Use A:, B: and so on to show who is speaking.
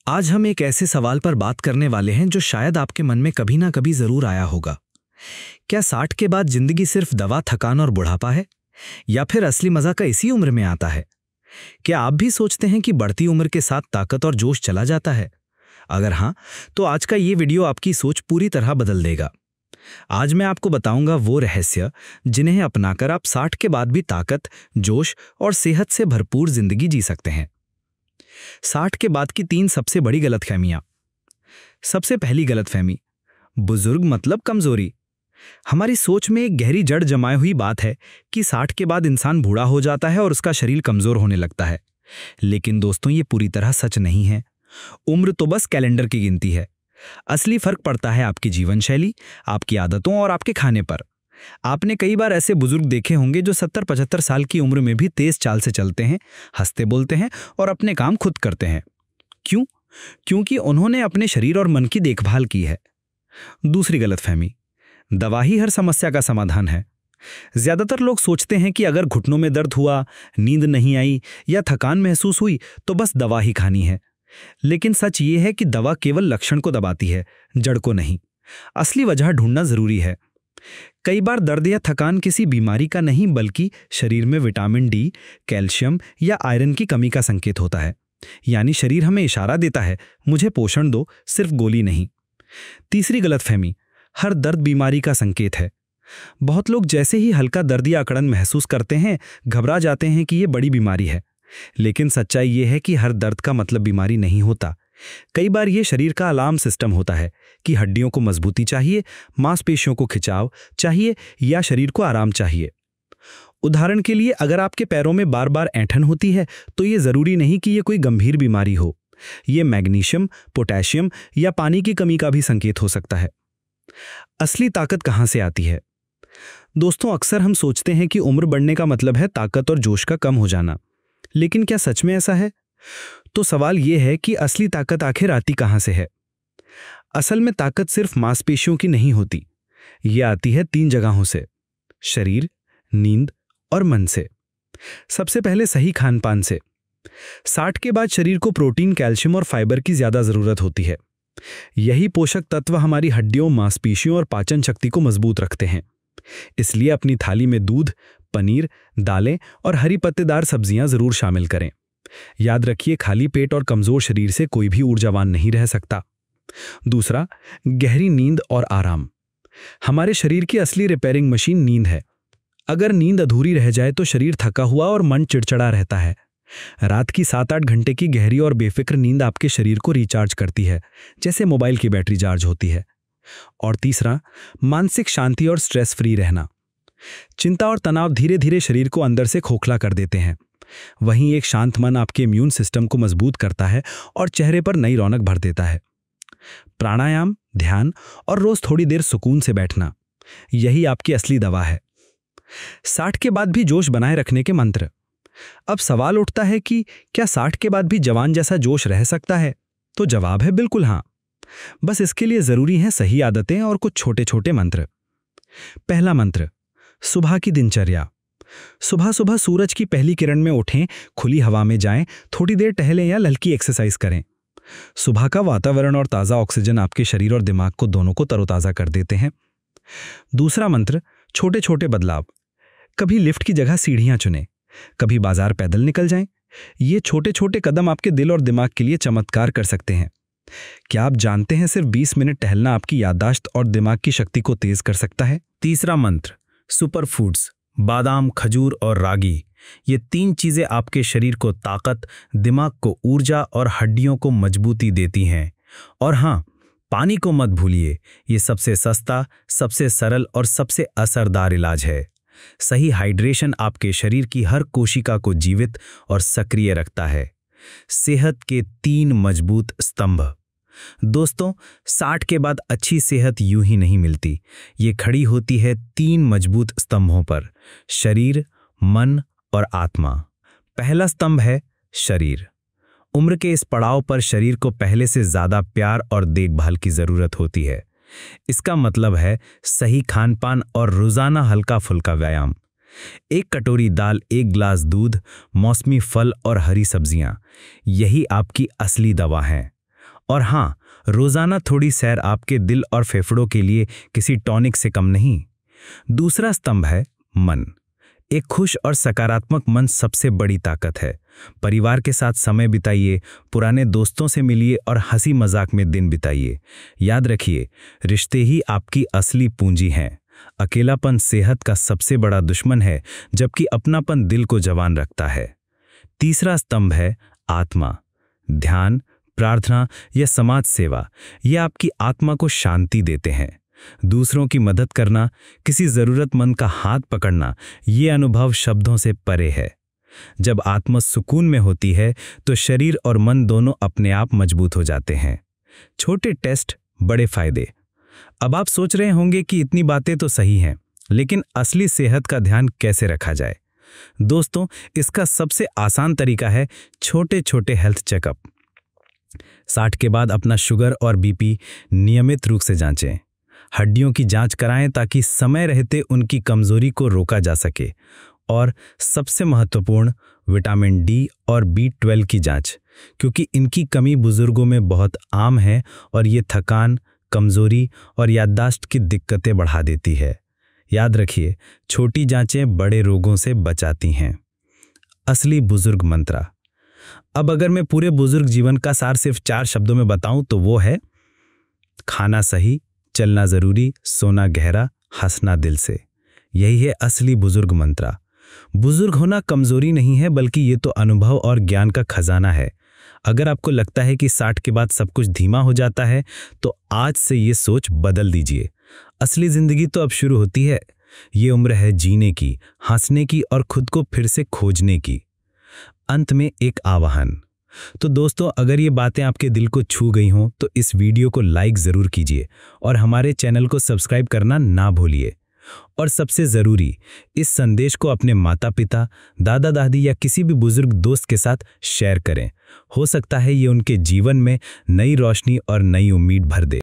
A: आज हम एक ऐसे सवाल पर बात करने वाले हैं जो शायद आपके मन में कभी ना कभी जरूर आया होगा। क्या 60 के बाद जिंदगी सिर्फ दवा, थकान और बुढ़ापा है, या फिर असली मजा का इसी उम्र में आता है? क्या आप भी सोचते हैं कि बढ़ती उम्र के साथ ताकत और जोश चला जाता है? अगर हाँ, तो आज का ये वीडियो आपकी सोच पूरी तरह बदल देगा। आज मैं आपको बताऊंगा वो रहस्य जिन्हें अपनाकर आप 60 के बाद भी ताकत, जोश और सेहत से भरपूर जिंदगी जी सकते हैं। 60 के बाद की 3 सबसे बड़ी गलतफहमियां। सबसे पहली गलतफहमी, बुजुर्ग मतलब कमजोरी। हमारी सोच में एक गहरी जड़ जमाई हुई बात है कि 60 के बाद इंसान बूढ़ा हो जाता है और उसका शरीर कमजोर होने लगता है। लेकिन दोस्तों, ये पूरी तरह सच नहीं है। उम्र तो बस कैलेंडर की गिनती है। असली फर्क पड़ता है आपकी जीवन शैली, आपकी आदतों और आपके खाने पर। आपने कई बार ऐसे बुजुर्ग देखे होंगे जो 70-75 साल की उम्र में भी तेज चाल से चलते हैं, हंसते बोलते हैं और अपने काम खुद करते हैं। क्यों? क्योंकि उन्होंने अपने शरीर और मन की देखभाल की है। दूसरी गलतफहमी, दवा ही हर समस्या का समाधान है। ज्यादातर लोग सोचते हैं कि अगर घुटनों में दर्द हुआ, नींद नहीं आई या थकान महसूस हुई तो बस दवा ही खानी है। लेकिन सच ये है कि दवा केवल लक्षण को दबाती है, जड़ को नहीं। असली वजह ढूंढना जरूरी है। कई बार दर्द या थकान किसी बीमारी का नहीं, बल्कि शरीर में विटामिन डी, कैल्शियम या आयरन की कमी का संकेत होता है। यानी शरीर हमें इशारा देता है, मुझे पोषण दो, सिर्फ गोली नहीं। तीसरी गलतफहमी, हर दर्द बीमारी का संकेत है। बहुत लोग जैसे ही हल्का दर्द या अकड़न महसूस करते हैं, घबरा जाते हैं कि ये बड़ी बीमारी है। लेकिन सच्चाई ये है कि हर दर्द का मतलब बीमारी नहीं होता। कई बार ये शरीर का अलार्म सिस्टम होता है कि हड्डियों को मजबूती चाहिए, मांसपेशियों को खिंचाव चाहिए या शरीर को आराम चाहिए। उदाहरण के लिए, अगर आपके पैरों में बार बार ऐंठन होती है तो ये जरूरी नहीं कि ये कोई गंभीर बीमारी हो। ये मैग्नीशियम, पोटेशियम या पानी की कमी का भी संकेत हो सकता है। असली ताकत कहां से आती है? दोस्तों, अक्सर हम सोचते हैं कि उम्र बढ़ने का मतलब है ताकत और जोश का कम हो जाना। लेकिन क्या सच में ऐसा है? तो सवाल यह है कि असली ताकत आखिर आती कहां से है? असल में ताकत सिर्फ मांसपेशियों की नहीं होती। यह आती है 3 जगहों से: शरीर, नींद और मन से। सबसे पहले सही खान पान से। 60 के बाद शरीर को प्रोटीन, कैल्शियम और फाइबर की ज्यादा जरूरत होती है। यही पोषक तत्व हमारी हड्डियों, मांसपेशियों और पाचन शक्ति को मजबूत रखते हैं। इसलिए अपनी थाली में दूध, पनीर, दालें और हरी पत्तेदार सब्जियां जरूर शामिल करें। याद रखिए, खाली पेट और कमजोर शरीर से कोई भी ऊर्जावान नहीं रह सकता। दूसरा, गहरी नींद और आराम। हमारे शरीर की असली रिपेयरिंग मशीन नींद है। अगर नींद अधूरी रह जाए तो शरीर थका हुआ और मन चिड़चिड़ा रहता है। रात की 7-8 घंटे की गहरी और बेफिक्र नींद आपके शरीर को रिचार्ज करती है, जैसे मोबाइल की बैटरी चार्ज होती है। और तीसरा, मानसिक शांति और स्ट्रेस फ्री रहना। चिंता और तनाव धीरे धीरे शरीर को अंदर से खोखला कर देते हैं। वहीं एक शांत मन आपके इम्यून सिस्टम को मजबूत करता है और चेहरे पर नई रौनक भर देता है। प्राणायाम, ध्यान और रोज थोड़ी देर सुकून से बैठना, यही आपकी असली दवा है। 60 के बाद भी जोश बनाए रखने के मंत्र। अब सवाल उठता है कि क्या 60 के बाद भी जवान जैसा जोश रह सकता है? तो जवाब है बिल्कुल हाँ। बस इसके लिए जरूरी हैं सही आदतें और कुछ छोटे छोटे मंत्र। पहला मंत्र, सुबह की दिनचर्या। सुबह सुबह सूरज की पहली किरण में उठें, खुली हवा में जाएं, थोड़ी देर टहलें या हल्की एक्सरसाइज करें। सुबह का वातावरण और ताज़ा ऑक्सीजन आपके शरीर और दिमाग को दोनों को तरोताज़ा कर देते हैं। दूसरा मंत्र, छोटे छोटे बदलाव। कभी लिफ्ट की जगह सीढ़ियां चुनें, कभी बाजार पैदल निकल जाएं। ये छोटे छोटे कदम आपके दिल और दिमाग के लिए चमत्कार कर सकते हैं। क्या आप जानते हैं, सिर्फ 20 मिनट टहलना आपकी याददाश्त और दिमाग की शक्ति को तेज कर सकता है। तीसरा मंत्र, सुपर फूड्स। बादाम, खजूर और रागी, ये 3 चीजें आपके शरीर को ताकत, दिमाग को ऊर्जा और हड्डियों को मजबूती देती हैं। और हाँ, पानी को मत भूलिए, ये सबसे सस्ता, सबसे सरल और सबसे असरदार इलाज है। सही हाइड्रेशन आपके शरीर की हर कोशिका को जीवित और सक्रिय रखता है। सेहत के 3 मजबूत स्तंभ। दोस्तों, 60 के बाद अच्छी सेहत यूं ही नहीं मिलती। ये खड़ी होती है 3 मजबूत स्तंभों पर: शरीर, मन और आत्मा। पहला स्तंभ है शरीर। उम्र के इस पड़ाव पर शरीर को पहले से ज्यादा प्यार और देखभाल की जरूरत होती है। इसका मतलब है सही खानपान और रोजाना हल्का फुल्का व्यायाम। 1 कटोरी दाल, 1 गिलास दूध, मौसमी फल और हरी सब्जियां, यही आपकी असली दवा है। और हाँ, रोजाना थोड़ी सैर आपके दिल और फेफड़ों के लिए किसी टॉनिक से कम नहीं। दूसरा स्तंभ है मन। एक खुश और सकारात्मक मन सबसे बड़ी ताकत है। परिवार के साथ समय बिताइए, पुराने दोस्तों से मिलिए और हंसी मजाक में दिन बिताइए। याद रखिए, रिश्ते ही आपकी असली पूंजी हैं। अकेलापन सेहत का सबसे बड़ा दुश्मन है, जबकि अपनापन दिल को जवान रखता है। तीसरा स्तंभ है आत्मा। ध्यान, प्रार्थना या समाज सेवा ये आपकी आत्मा को शांति देते हैं। दूसरों की मदद करना, किसी जरूरतमंद का हाथ पकड़ना, ये अनुभव शब्दों से परे है। जब आत्मा सुकून में होती है तो शरीर और मन दोनों अपने आप मजबूत हो जाते हैं। छोटे टेस्ट, बड़े फायदे। अब आप सोच रहे होंगे कि इतनी बातें तो सही हैं, लेकिन असली सेहत का ध्यान कैसे रखा जाए? दोस्तों, इसका सबसे आसान तरीका है छोटे छोटे हेल्थ चेकअप। 60 के बाद अपना शुगर और बीपी नियमित रूप से जांचें। हड्डियों की जांच कराएं ताकि समय रहते उनकी कमजोरी को रोका जा सके। और सबसे महत्वपूर्ण, विटामिन डी और B12 की जांच, क्योंकि इनकी कमी बुजुर्गों में बहुत आम है और ये थकान, कमजोरी और याददाश्त की दिक्कतें बढ़ा देती है। याद रखिए, छोटी जांचें बड़े रोगों से बचाती हैं। असली बुजुर्ग मंत्र। अब अगर मैं पूरे बुजुर्ग जीवन का सार सिर्फ 4 शब्दों में बताऊं तो वो है: खाना सही, चलना जरूरी, सोना गहरा, हंसना दिल से। यही है असली बुजुर्ग मंत्र। बुजुर्ग होना कमजोरी नहीं है, बल्कि ये तो अनुभव और ज्ञान का खजाना है। अगर आपको लगता है कि 60 के बाद सब कुछ धीमा हो जाता है, तो आज से ये सोच बदल दीजिए। असली जिंदगी तो अब शुरू होती है। ये उम्र है जीने की, हंसने की और खुद को फिर से खोजने की। अंत में एक आह्वान। तो दोस्तों, अगर ये बातें आपके दिल को छू गई हों तो इस वीडियो को लाइक ज़रूर कीजिए और हमारे चैनल को सब्सक्राइब करना ना भूलिए। और सबसे ज़रूरी, इस संदेश को अपने माता पिता, दादा दादी या किसी भी बुजुर्ग दोस्त के साथ शेयर करें। हो सकता है ये उनके जीवन में नई रोशनी और नई उम्मीद भर दे।